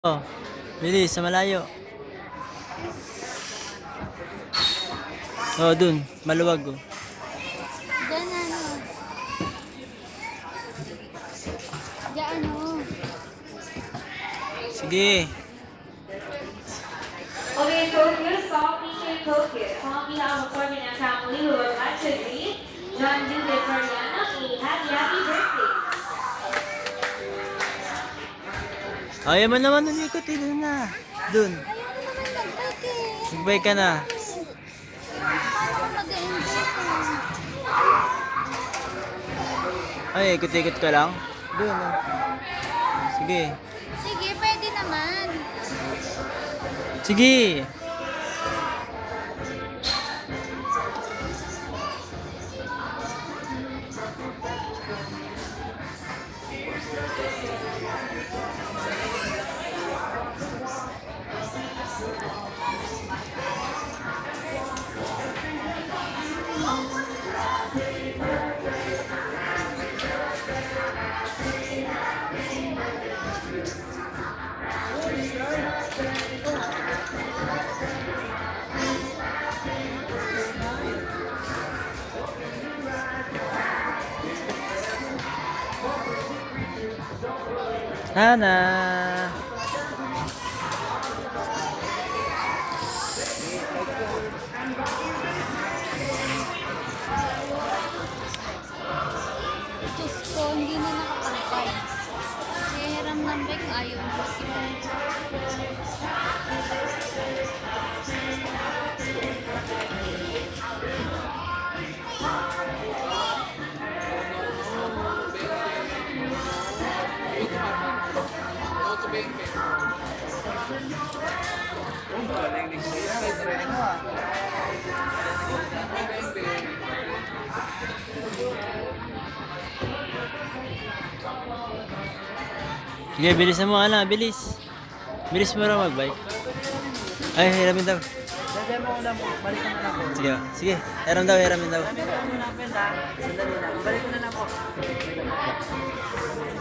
Oh, bilis sa malayo. Oh, dun, maluwag oh. Diyan ano. Diyan ano. Sige. Okay, Tokyo, stop teaching Tokyo. On behalf of Corbin and family, we would like to greet John Duke and Mariana a happy birthday. Ayaw mo naman umikot eh, dun na. Dun. Ayaw mo naman mag-bike eh. Magbay ka na. Paano ka mag-enjoy mo? Ay, ikot-ikot ka lang. Dun oh. Sige. Sige, pwede naman. Sige. Hana. Diyos ko, hindi na nakapagpay. Kaya hiram ng bike, ayaw mo. Sige, bilis mo ala, bilis. Bilis mo raw magbike. Ay, hiramin daw. Dede mo na po, balik ko na lang po. Sige, sige. Hiramin daw, hiramin daw. Dede mo na po, sandali lang. Balik ko na lang po.